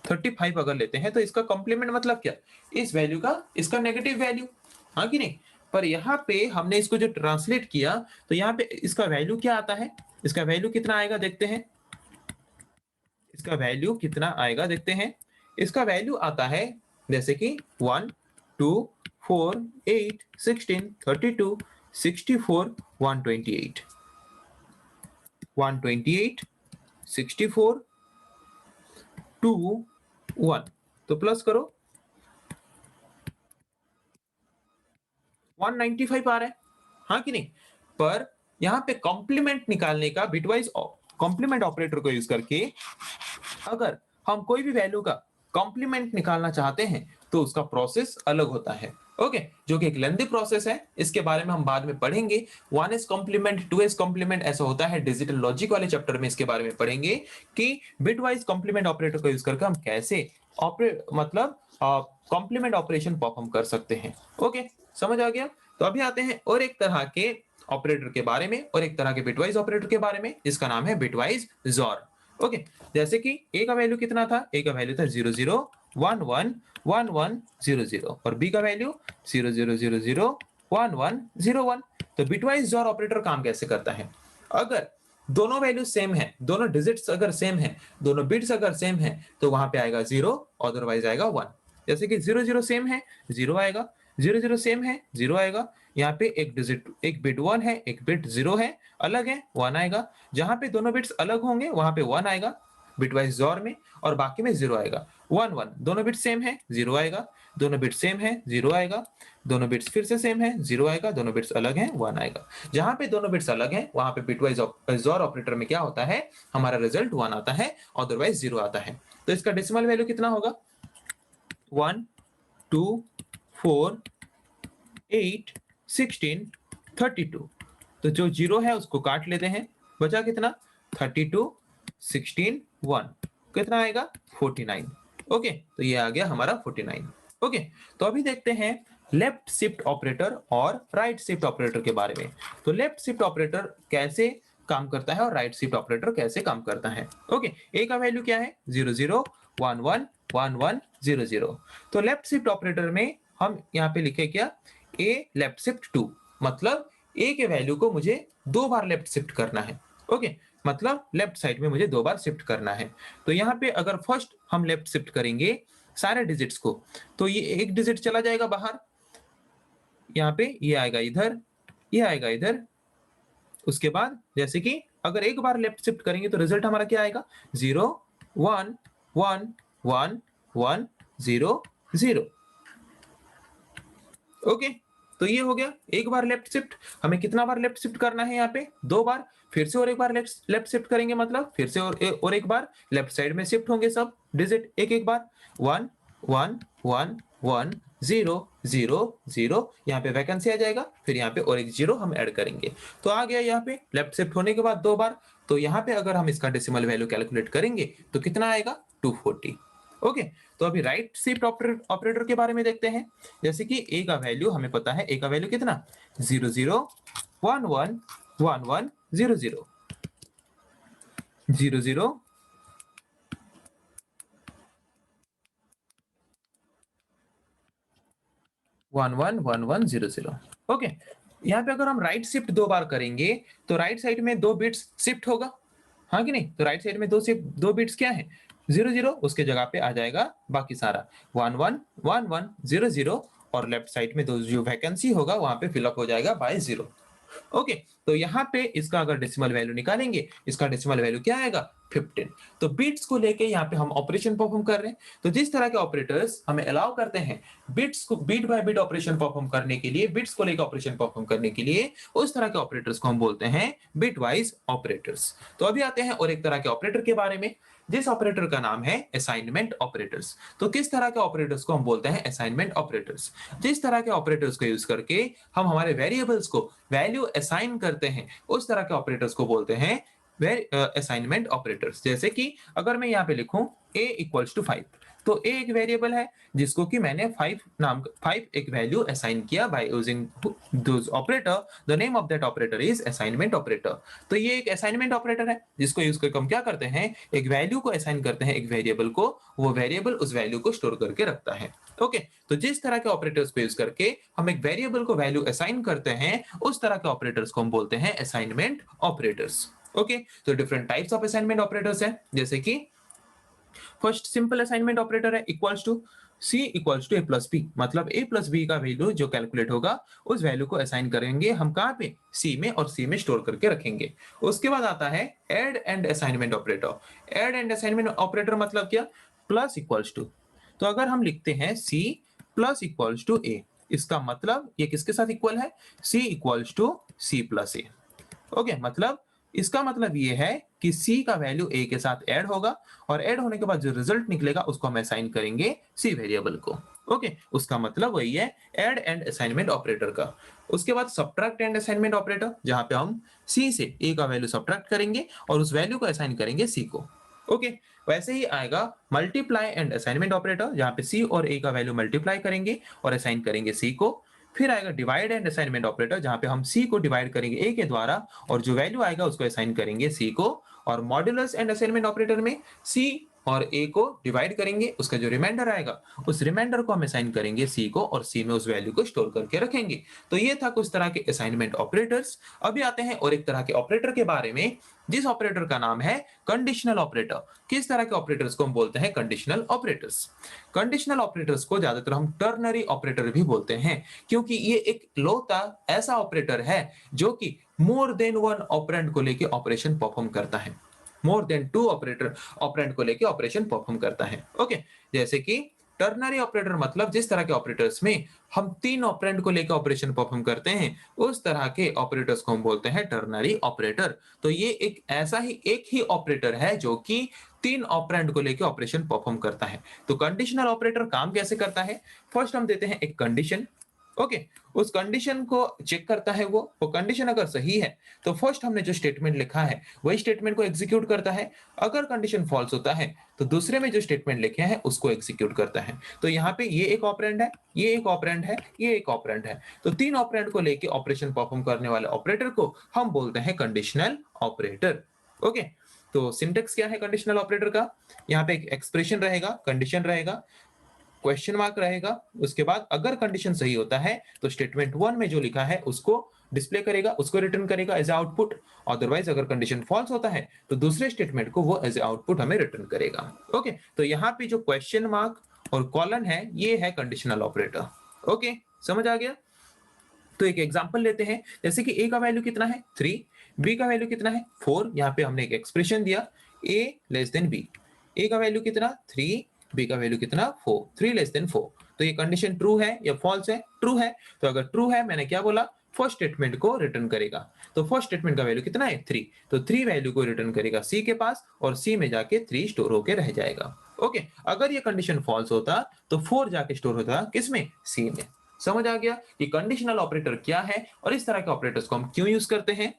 35 अगर लेते हैं तो इसका कॉम्प्लीमेंट मतलब क्या, इस वैल्यू का इसका नेगेटिव वैल्यू, हाँ कि नहीं। पर यहाँ पे हमने इसको जो ट्रांसलेट किया तो यहाँ पे इसका वैल्यू क्या आता है, इसका वैल्यू कितना आएगा देखते हैं, इसका वैल्यू कितना आएगा देखते हैं। इसका वैल्यू आता है जैसे कि 1 2 4 8 16 32 64 128 128 64 2 1। तो प्लस करो 195 आ रहा है, हाँ कि नहीं। पर यहाँ पे कॉम्प्लीमेंट निकालने का बिटवाइज कॉम्प्लीमेंट ऑपरेटर को यूज करके अगर हम कोई भी वैल्यू का कॉम्प्लीमेंट निकालना चाहते हैं तो उसका प्रोसेस अलग होता है। ओके, जो कि एक लेंथी प्रोसेस है, इसके बारे में हम बाद में पढ़ेंगे। 1s कॉम्प्लीमेंट 2s कॉम्प्लीमेंट ऐसा होता है, डिजिटल लॉजिक वाले चैप्टर में इसके बारे में पढ़ेंगे कि बिटवाइज कॉम्प्लीमेंट ऑपरेटर को यूज करके हम कैसे ऑपरेट मतलब कॉम्प्लीमेंट ऑपरेशन परफॉर्म कर सकते हैं। ओके, समझ आ गया। तो अभी आते हैं और एक तरह के ऑपरेटर के बारे में और एक तरह के बिटवाइज ऑपरेटर के बारे में जिसका नाम है बिटवाइज जॉर। ओके, जैसे कि ए का वैल्यू कितना था, ए का वैल्यू था 0 0 1 1 1 1 0 0 और बी का वैल्यू 0 0 0 0 1 1 0 1। तो बिटवाइज जॉर ऑपरेटर काम कैसे करता है, अगर दोनों वैल्यू सेम है, दोनों डिजिट्स अगर सेम है, दोनों बिट्स अगर सेम है तो वहां पे आएगा 0, अदरवाइज आएगा 1। जैसे कि 0 0 सेम है 0 आएगा, 0 0 सेम है 0 आएगा। यहाँ पे एक डिजिट एक बिट 1 है एक बिट 0 है, अलग है 1 आएगा। जहां पे दोनों बिट्स अलग होंगे वहां पे 1 आएगा बिटवाइज जॉर में, और बाकी में 0 आएगा। 1 1 दोनों बिट्स सेम है 0 आएगा, दोनों बिट्स सेम है 0 आएगा, दोनों बिट्स फिर से सेम है 0 आएगा, दोनों बिट्स अलग हैं 1 आएगा। जहां पे दोनों बिट्स अलग हैं वहां पे बिटवाइज जॉर ऑपरेटर में क्या होता है, हमारा रिजल्ट 1 आता है, अदरवाइज 0 आता है। तो इसका डेसिमल वैल्यू कितना होगा 1 2 4 8 16 32। तो जो 0 है उसको काट लेते हैं, बचा कितना 32 16 1, कितना आएगा 49। ओके, तो ये आ गया हमारा 49। ओके, तो अभी देखते हैं लेफ्ट शिफ्ट ऑपरेटर और राइट शिफ्ट ऑपरेटर के बारे में। तो लेफ्ट शिफ्ट ऑपरेटर कैसे काम करता है और राइट शिफ्ट ऑपरेटर कैसे काम करता है। ओके, ए का वैल्यू क्या है 00 11 11 00। तो लेफ्ट शिफ्ट ऑपरेटर में हम यहाँ पे लिखे क्या, ए लेफ्ट शिफ्ट 2, मतलब ए के वैल्यू को मुझे 2 बार लेफ्ट शिफ्ट करना है। ओके, मतलब लेफ्ट साइड में मुझे 2 बार शिफ्ट करना है। तो यहाँ पे अगर फर्स्ट हम लेफ्ट शिफ्ट करेंगे सारे डिजिट्स को, तो ये एक डिजिट चला जाएगा बाहर, यहाँ पे ये आएगा इधर, ये आएगा इधर। उसके बाद जैसे कि अगर एक बार लेफ्ट शिफ्ट करेंगे तो रिजल्ट हमारा क्या आएगा 0 1 1 1 1 0 0। ओके, तो ये हो गया एक बार लेफ्ट शिफ्ट। हमें कितना बार लेफ्ट शिफ्ट करना है यहाँ पे 2 बार। फिर से और एक बार लेफ्ट शिफ्ट करेंगे, मतलब फिर से और एक बार लेफ्ट साइड में शिफ्ट होंगे सब डिजिट एक एक बार। 1 1 1 1 0 0 0, यहाँ पे वैकेंसी आ जाएगा, फिर यहाँ पे और एक 0 हम ऐड करेंगे। तो आ गया यहाँ पे लेफ्ट शिफ्ट होने के बाद 2 बार। तो यहाँ पे अगर हम इसका डेसिमल वैल्यू कैलकुलेट करेंगे तो कितना आएगा 240। ओके, तो अभी राइट शिफ्ट ऑपरेटर के बारे में देखते हैं। जैसे कि ए का वैल्यू हमें पता है, ए का वैल्यू कितना 0 0 1 1 1 1 0 0 0 0 1 1 1 1 0 0। ओके, यहाँ पे अगर हम राइट शिफ्ट 2 बार करेंगे तो राइट साइड में 2 बिट्स शिफ्ट होगा, हाँ कि नहीं। तो राइट साइड में 2 बिट्स क्या है 0 0, उसके जगह पे आ जाएगा बाकी सारा 1 1 1 1 0 0, और लेफ्ट साइड में जो वैकेंसी होगा वहां पे फिलअप हो जाएगा बाय 0। ओके, तो यहाँ पे इसका अगर डेसिमल वैल्यू निकालेंगे, इसका डेसिमल वैल्यू क्या आएगा 15। तो बिट्स को लेके यहाँ पे हम ऑपरेशन परफॉर्म कर रहे हैं। तो जिस तरह के ऑपरेटर्स हमें अलाउ करते हैं बिट्स को bit by bit operation perform करने के लिए, बिट्स को लेकर ऑपरेशन परफॉर्म करने के लिए, उस तरह के ऑपरेटर्स को हम बोलते हैं बिट वाइज ऑपरेटर्स। तो अभी आते हैं और एक तरह के ऑपरेटर के बारे में, जिस ऑपरेटर का नाम है असाइनमेंट ऑपरेटर्स। तो किस तरह के ऑपरेटर्स को हम बोलते हैं असाइनमेंट ऑपरेटर्स। जिस तरह के ऑपरेटर्स को यूज करके हम हमारे वेरिएबल्स को वैल्यू असाइन करते हैं, उस तरह के ऑपरेटर्स को बोलते हैं असाइनमेंट ऑपरेटर्स। जैसे कि अगर मैं यहाँ पे लिखूं a इक्वल्स टू 5, तो a एक वेरिएबल है जिसको कि मैंने 5 एक वैल्यू असाइन किया by using those operator. The name of that operator is assignment operator. तो ये एक असाइनमेंट ऑपरेटर है जिसको यूज करके हम क्या करते हैं, एक वैल्यू को असाइन करते हैं एक वेरिएबल को, वो वेरिएबल उस वैल्यू को स्टोर करके रखता है। ओके, तो जिस तरह के ऑपरेटर्स को यूज करके हम एक वेरिएबल को वैल्यू असाइन करते हैं, उस तरह के ऑपरेटर्स को हम बोलते हैं असाइनमेंट ऑपरेटर्स। ओके, तो different types of assignment operators है। जैसे कि फर्स्ट सिंपल असाइनमेंट ऑपरेटर है equals to c equals to a plus b, मतलब a प्लस बी का वैल्यू जो कैलकुलेट होगा उस वैल्यू को असाइन करेंगे हम कहाँ पे c में, और c में स्टोर करके रखेंगे। उसके बाद आता है add and assignment operator. Add and assignment operator मतलब क्या, प्लस इक्वल्स टू। तो अगर हम लिखते हैं c plus equals to a, इसका मतलब ये किसके साथ इक्वल है, c equals to c plus a। Okay, मतलब इसका मतलब ये है कि c का वैल्यू a के साथ ऐड होगा, और ऐड होने के बाद जो रिजल्ट निकलेगा उसको हम असाइन करेंगे c वेरिएबल को। ओके, उसका मतलब वही है ऐड एंड असाइनमेंट ऑपरेटर का। उसके बाद सब्ट्रैक्ट एंड असाइनमेंट ऑपरेटर, जहां पे हम c से a का वैल्यू सब्ट्रैक्ट करेंगे और उस वैल्यू को असाइन करेंगे c को। ओके, वैसे ही आएगा मल्टीप्लाई एंड असाइनमेंट ऑपरेटर, जहां पे c और a का वैल्यू मल्टीप्लाई करेंगे और असाइन करेंगे c को। फिर आएगा डिवाइड एंड असाइनमेंट ऑपरेटर, जहां पे हम c को डिवाइड करेंगे a के द्वारा और जो वैल्यू आएगा उसको असाइन करेंगे c को। और मॉड्यूलस एंड असाइनमेंट ऑपरेटर में c और a को डिवाइड करेंगे, उसका जो रिमाइंडर आएगा उस रिमाइंडर को हम असाइन करेंगे c को, और c में उस वैल्यू को स्टोर करके रखेंगे। तो ये था कुछ तरह के असाइनमेंट ऑपरेटर्स। अभी आते हैं और एक तरह के ऑपरेटर के बारे में, जिस ऑपरेटर का नाम है कंडीशनल ऑपरेटर। किस तरह के ऑपरेटर्स को हम बोलते हैं कंडीशनल ऑपरेटर्स। कंडीशनल ऑपरेटर्स को ज्यादातर हम टर्नरी ऑपरेटर भी बोलते हैं, क्योंकि ये एक लौता ऐसा ऑपरेटर है जो कि मोर देन वन ऑपरेंड को लेके ऑपरेशन परफॉर्म करता है, मोर देन टू ऑपरेंड को लेके ऑपरेशन परफॉर्म करता है। ओके, जैसे कि टर्नरी ऑपरेटर मतलब जिस तरह के ऑपरेटर्स में हम 3 ऑपरेंड को लेकर ऑपरेशन परफॉर्म करते हैं, उस तरह के ऑपरेटर्स को हम बोलते हैं टर्नरी ऑपरेटर। तो ये एक ऐसा ही एक ही ऑपरेटर है जो कि 3 ऑपरेंड को लेकर ऑपरेशन परफॉर्म करता है। तो कंडीशनल ऑपरेटर काम कैसे करता है, फर्स्ट हम देते हैं एक कंडीशन, ओके, उस कंडीशन को चेक करता है वो कंडीशन अगर सही है तो फर्स्ट हमने जो स्टेटमेंट लिखा है वही स्टेटमेंट को एग्जीक्यूट करता है। अगर कंडीशन फॉल्स होता है तो दूसरे में जो स्टेटमेंट लिखे हैं उसको एग्जीक्यूट करता है। तो यहाँ पे ये एक ऑपरेंड है, ये एक ऑपरेंड है, ये एक ऑपरेंड है, तो तीन ऑपरेंड को लेके ऑपरेशन परफॉर्म करने वाले ऑपरेटर को हम बोलते हैं कंडीशनल ऑपरेटर। ओके, तो सिंटेक्स क्या है कंडीशनल ऑपरेटर का? यहाँ पे एक एक्सप्रेशन रहेगा, कंडीशन रहेगा, क्वेश्चन मार्क रहेगा, उसके बाद अगर कंडीशन सही होता है तो स्टेटमेंट 1 में जो लिखा है उसको डिस्प्ले करेगा, उसको रिटर्न करेगा एज आउटपुट। अदरवाइज अगर कंडीशन फॉल्स होता है तो दूसरे स्टेटमेंट को वो एज आउटपुट हमें रिटर्न करेगा। ओके, तो यहाँ पे जो क्वेश्चन मार्क और कॉलन है ये है कंडीशनल ऑपरेटर। ओके, समझ आ गया? तो एक एग्जांपल लेते हैं, जैसे कि a का वैल्यू कितना है 3, b का वैल्यू कितना है 4। यहाँ पे हमने एक एक्सप्रेशन दिया a less than b। a का वैल्यू कितना 3, b का वैल्यू कितना 4, 3 लेस देन 4। तो ये कंडीशन ट्रू है या फॉल्स है? ट्रू है। तो अगर ट्रू है, मैंने क्या बोला, फर्स्ट स्टेटमेंट को रिटर्न करेगा। तो फर्स्ट स्टेटमेंट का वैल्यू कितना है 3, तो 3 वैल्यू को रिटर्न करेगा c के पास और c में जाके 3 स्टोर होके रह जाएगा। ओके, अगर ये कंडीशन फॉल्स होता तो 4 जाके स्टोर होता किसमें? c में। समझ आ गया कि कंडीशनल ऑपरेटर क्या है और इस तरह के ऑपरेटर्स को हम क्यों यूज करते हैं।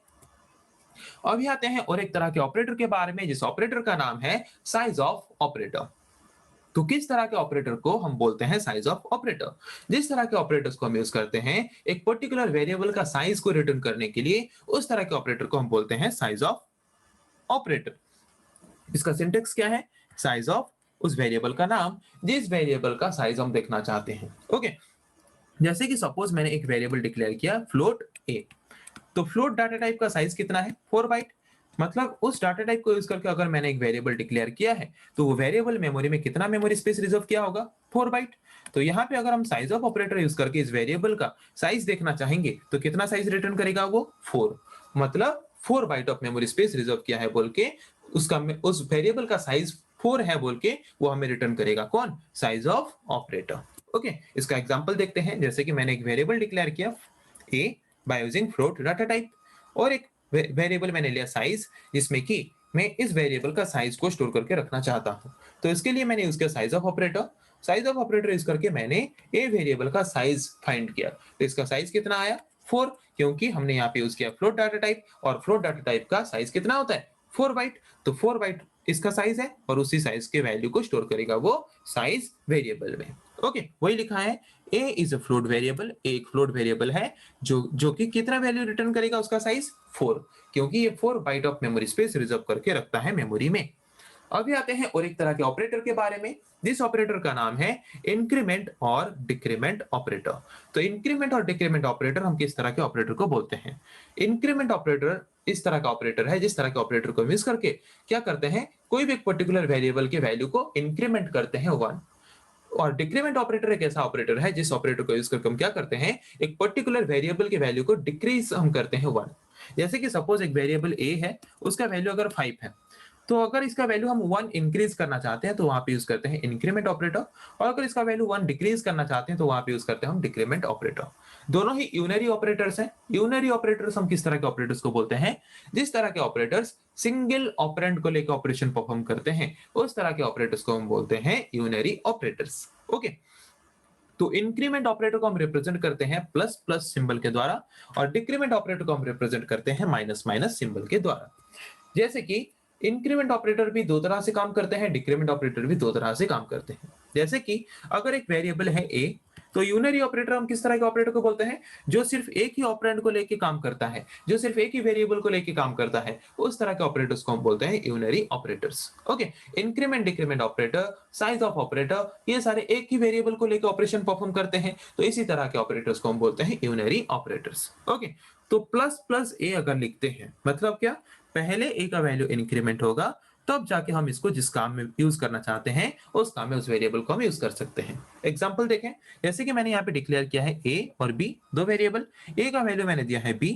अभी आते हैं और एक तरह के ऑपरेटर के बारे में, जिस ऑपरेटर का नाम है साइज ऑफ ऑपरेटर। तो किस तरह के ऑपरेटर को हम बोलते हैं साइज ऑफ ऑपरेटर? जिस तरह के ऑपरेटर्स को हम यूज करते हैं एक पर्टिकुलर वेरिएबल का साइज को रिटर्न करने के लिए, उस तरह के ऑपरेटर को हम बोलते हैं साइज ऑफ ऑपरेटर। इसका सिंटेक्स क्या है? साइज ऑफ उस वेरिएबल का नाम जिस वेरिएबल का साइज हम देखना चाहते हैं। ओके, जैसे कि सपोज मैंने एक वेरिएबल डिक्लेयर किया फ्लोट ए, तो फ्लोट डाटा टाइप का साइज कितना है 4 बाइट। मतलब उस डाटा टाइप को यूज करके अगर मैंने एक वेरिएबल डिक्लेयर किया है तो वो वेरिएबल मेमोरी में कितना मेमोरी स्पेस रिजर्व किया होगा 4 बाइट। तो यहाँ पे अगर हम साइज ऑफ ऑपरेटर यूज करके इस वेरिएबल का साइज देखना चाहेंगे तो कितना साइज रिटर्न करेगा वो 4, मतलब 4 byte of memory space reserve किया है बोल के उसका उस वेरिएबल का साइज 4 है बोल के वो हमें रिटर्न करेगा कौन? Size of operator. ओके, इसका एग्जांपल देखते हैं। जैसे कि मैंने एक वेरिएबल डिक्लेयर किया a by using float data type और एक वेरिएबल मैंने लिया साइज, जिसमें कि मैं इस वेरिएबल का साइज को स्टोर करके रखना चाहता हूं। तो इसके लिए मैंने यूज किया size of operator. Size of operator use करके मैंने ए वेरिएबल का साइज फाइंड किया। तो इसका साइज कितना आया 4, क्योंकि हमने यहाँ पे यूज किया फ्लोट डाटा टाइप और फ्लोट डाटा टाइप का साइज कितना होता है 4 बाइट। तो 4 बाइट इसका साइज है और उसी साइज के वैल्यू को स्टोर करेगा वो साइज वेरिएबल में। ओके, वही लिखा है a is a float variable. एक फ्लोट वेरिएबल है जो कि कितना वैल्यू रिटर्न करेगा उसका साइज 4, क्योंकि ये 4 byte of memory space reserve करके रखता है मेमोरी में। अभी आते हैं और एक तरह के ऑपरेटर के बारे में, जिस ऑपरेटर का नाम है इंक्रीमेंट और डिक्रीमेंट ऑपरेटर। तो इंक्रीमेंट और डिक्रीमेंट ऑपरेटर हम किस तरह के ऑपरेटर को बोलते हैं? इंक्रीमेंट ऑपरेटर इस तरह का ऑपरेटर है जिस तरह के ऑपरेटर को यूज करके क्या करते हैं, कोई भी एक पर्टिकुलर वेरिएबल के वैल्यू को इंक्रीमेंट करते हैं 1। और डिक्रीमेंट ऑपरेटर एक ऐसा ऑपरेटर है जिस ऑपरेटर को यूज करके हम क्या करते हैं, एक पर्टिकुलर वेरिएबल के वैल्यू को डिक्रीज हम करते हैं 1। जैसे कि सपोज एक वेरिएबल a है, उसका वैल्यू अगर 5 है, तो अगर इसका वैल्यू हम 1 इंक्रीज करना चाहते हैं तो वहां पे यूज करते हैं इंक्रीमेंट ऑपरेटर, और अगर इसका वैल्यू 1 डिक्रीज करना चाहते हैं तो वहां पे यूज करते हैं हम डिक्रीमेंट ऑपरेटर। दोनों ही यूनरी ऑपरेटर्स हैं। यूनरी ऑपरेटर्स हम किस तरह के ऑपरेटर्स को बोलते हैं? जिस तरह के ऑपरेटर्स सिंगल ऑपरेंड को लेकर ऑपरेशन परफॉर्म करते हैं उस तरह के ऑपरेटर्स को हम बोलते हैं यूनरी ऑपरेटर्स। ओके, तो इंक्रीमेंट ऑपरेटर को हम रिप्रेजेंट करते हैं प्लस प्लस सिंबल के द्वारा और डिक्रीमेंट ऑपरेटर को हम रिप्रेजेंट करते हैं माइनस माइनस सिंबल के द्वारा। जैसे कि इंक्रीमेंट ऑपरेटर भी दो तरह से काम करते हैं, डिक्रीमेंट ऑपरेटर भी दो तरह से काम करते हैं। जैसे कि अगर एक वेरिएबल है a, तो यूनरी ऑपरेटर हम किस तरह के ऑपरेटर को बोलते हैं? जो सिर्फ एक ही ऑपरेंड को लेके काम करता है, जो सिर्फ एक ही वेरिएबल को लेके काम करता है, उस तरह के ऑपरेटर्स को हम बोलते हैं unary operators. Okay, increment decrement operator, size of operator, ये सारे एक ही वेरिएबल को लेकर ऑपरेशन परफॉर्म करते हैं, तो इसी तरह के ऑपरेटर्स को हम बोलते हैं यूनरी ऑपरेटर्स। ओके, तो प्लस प्लस ए अगर लिखते हैं मतलब क्या, पहले ए का वैल्यू इंक्रीमेंट होगा तब जाके हम इसको जिस काम में यूज करना चाहते हैं उस काम में उस वेरिएबल को हम यूज कर सकते हैं। एग्जांपल देखें, जैसे कि मैंने यहाँ पे डिक्लेयर किया है a और b, दो वेरिएबल। a का वैल्यू मैंने दिया है b,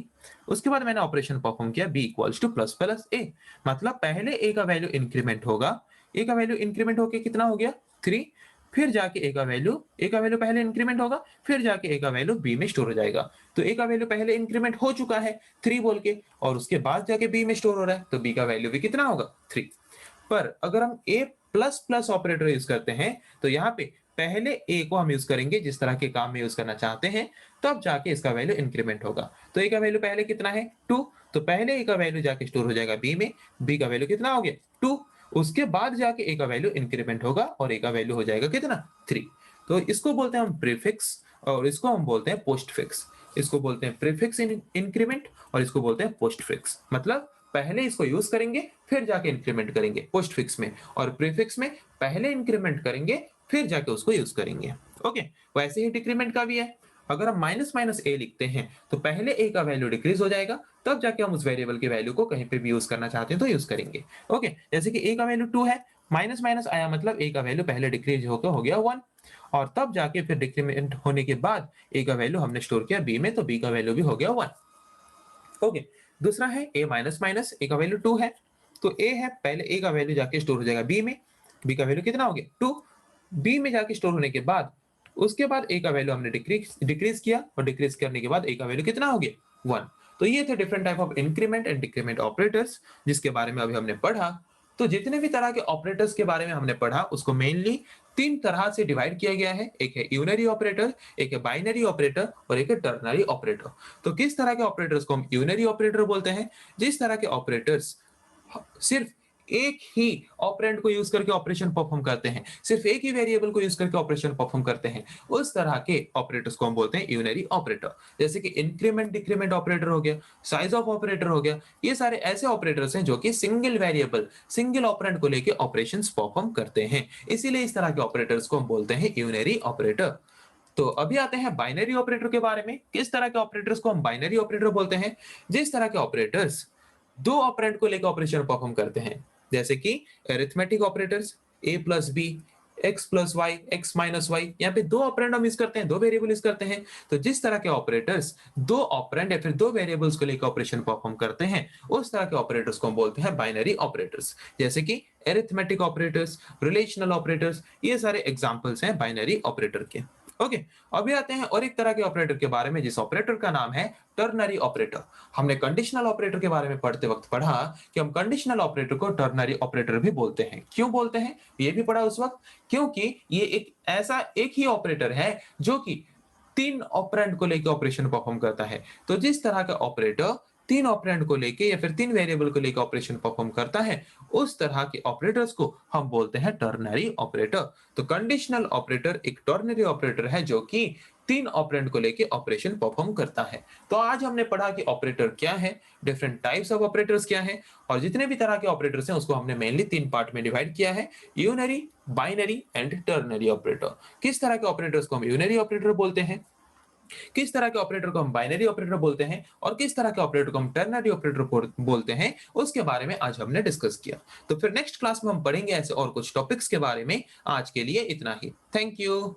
उसके बाद मैंने ऑपरेशन परफॉर्म किया b equals two plus plus a। मतलब पहले a का वैल्यू इंक्रीमेंट होगा, a का वैल्यू इंक्रीमेंट होके कितना हो गया 3, फिर जाके a का वैल्यू पहले इंक्रीमेंट होगा, फिर जाके a का वैल्यू b में स्टोर हो जाएगा। तो a का वैल्यू पहले इंक्रीमेंट हो चुका है 3 बोल के, और उसके बाद जाके b में स्टोर हो रहा है, तो b का वैल्यू भी कितना होगा 3। पर अगर हम a plus plus operator use करते हैं तो यहाँ पे पहले ए को हम यूज करेंगे जिस तरह के काम में यूज करना चाहते हैं, तब जाके इसका वैल्यू इंक्रीमेंट होगा। तो ए का वैल्यू पहले कितना है 2, तो पहले ए का वैल्यू जाके स्टोर हो जाएगा बी में, बी का वैल्यू कितना हो गया 2, उसके बाद जाके ए का वैल्यू इंक्रीमेंट होगा और ए का वैल्यू हो जाएगा कितना 3। तो इसको बोलते हैं हम प्रीफिक्स और इसको हम बोलते हैं पोस्टफिक्स। इसको बोलते हैं प्रीफिक्स इंक्रीमेंट और इसको बोलते हैं पोस्टफिक्स। मतलब पहले इसको यूज करेंगे फिर जाके इंक्रीमेंट करेंगे पोस्टफिक्स में, और प्रीफिक्स में पहले इंक्रीमेंट करेंगे फिर जाके उसको यूज करेंगे। ओके, वैसे ही डिक्रीमेंट का भी है। अगर हम माइनस माइनस ए लिखते हैं तो पहले ए का वैल्यू डिक्रीज हो जाएगा, तब जाके हम उस वेरिएबल के वैल्यू को कहीं पे भी यूज करना चाहते हैं तो यूज करेंगे। ओके, जैसे कि ए का वैल्यू 2 है, माइनस माइनस आया मतलब ए का वैल्यू पहले डिक्रीज होकर हो गया 1, और तब जाके फिर डिक्रीमेंट होने के बाद ए का वैल्यू हमने स्टोर किया बी में, तो बी का वैल्यू भी हो गया 1। ओके, दूसरा है ए माइनस माइनस, ए का वैल्यू 2 है, तो ए है पहले ए का वैल्यू जाके स्टोर हो जाएगा बी में, बी का वैल्यू कितना हो गया 2, बी में जाके स्टोर होने के बाद उसके बाद ए का वैल्यू हमने डिक्रीज किया और डिक्रीज करने के बाद ए का वैल्यू कितना हो गया 1। तो ये थे different type of increment and decrement operators जिसके बारे में अभी हमने पढ़ा। तो जितने भी तरह के ऑपरेटर्स के बारे में हमने पढ़ा उसको मेनली 3 तरह से डिवाइड किया गया है। एक है यूनरी ऑपरेटर, एक है बाइनरी ऑपरेटर और एक है टर्नरी ऑपरेटर। तो किस तरह के ऑपरेटर्स को हम यूनरी ऑपरेटर बोलते हैं? जिस तरह के ऑपरेटर्स सिर्फ एक ही ऑपरेंड को यूज करके ऑपरेशन परफॉर्म करते हैं, सिर्फ एक ही वेरिएबल को यूज करके ऑपरेशन परफॉर्म करते हैं, उस तरह के ऑपरेटर्स को हम बोलते हैं यूनरी ऑपरेटर। जैसे कि इंक्रीमेंट डिक्रीमेंट ऑपरेटर हो गया, साइज ऑफ ऑपरेटर हो गया, ये सारे ऐसे ऑपरेटर्स हैं जो कि सिंगल वेरिएबल सिंगल ऑपरेंड को लेके ऑपरेशंस परफॉर्म करते हैं, इसीलिए इस तरह के ऑपरेटर्स को हम बोलते हैं यूनरी ऑपरेटर। तो अभी आते हैं बाइनरी ऑपरेटर के बारे में। किस तरह के ऑपरेटर्स को हम बाइनरी ऑपरेटर बोलते हैं? जिस तरह के ऑपरेटर्स 2 ऑपरेंड को लेकर ऑपरेशन परफॉर्म करते हैं, जैसे कि arithmetic operators a plus b, x plus y, x minus y, यहाँ पे 2 ऑपरेंड हम यूज करते हैं, 2 वेरिएबल यूज करते हैं। तो जिस तरह के ऑपरेटर्स 2 ऑपरेंड या फिर 2 वेरिएबल्स को लेकर ऑपरेशन परफॉर्म करते हैं, उस तरह के ऑपरेटर्स को हम बोलते हैं बाइनरी ऑपरेटर्स। जैसे कि अरिथमेटिक ऑपरेटर्स, रिलेशनल ऑपरेटर्स, ये सारे एग्जांपल्स हैं बाइनरी ऑपरेटर के। ओके, अभी आते हैं और एक तरह के ऑपरेटर के बारे में जिस ऑपरेटर का नाम है टर्नरी ऑपरेटर। हमने कंडीशनल ऑपरेटर के बारे में पढ़ते वक्त पढ़ा कि हम कंडीशनल ऑपरेटर को टर्नरी ऑपरेटर भी बोलते हैं। क्यों बोलते हैं ये भी पढ़ा उस वक्त, क्योंकि ये एक ही ऑपरेटर है जो कि 3 ऑपरेंड को लेकर ऑपरेशन परफॉर्म करता है। तो जिस तरह का ऑपरेटर 3 ऑपरेंड को लेके या फिर 3 वेरिएबल को लेकर ऑपरेशन परफॉर्म करता है, उस तरह के ऑपरेटर्स को हम बोलते हैं टर्नरी ऑपरेटर। तो कंडीशनल ऑपरेटर एक टर्नरी ऑपरेटर है जो कि 3 ऑपरेंड को लेके ऑपरेशन परफॉर्म करता है। तो आज हमने पढ़ा कि ऑपरेटर क्या है, डिफरेंट टाइप्स ऑफ ऑपरेटर्स क्या है, और जितने भी तरह के ऑपरेटर्स हैं उसको हमने मेनली 3 पार्ट में डिवाइड किया है, unary, binary and ternary operator. किस तरह के ऑपरेटर्स को हम यूनरी ऑपरेटर बोलते हैं, किस तरह के ऑपरेटर को हम बाइनरी ऑपरेटर बोलते हैं, और किस तरह के ऑपरेटर को हम टर्नरी ऑपरेटर बोलते हैं, उसके बारे में आज हमने डिस्कस किया। तो फिर नेक्स्ट क्लास में हम पढ़ेंगे ऐसे और कुछ टॉपिक्स के बारे में। आज के लिए इतना ही। Thank you.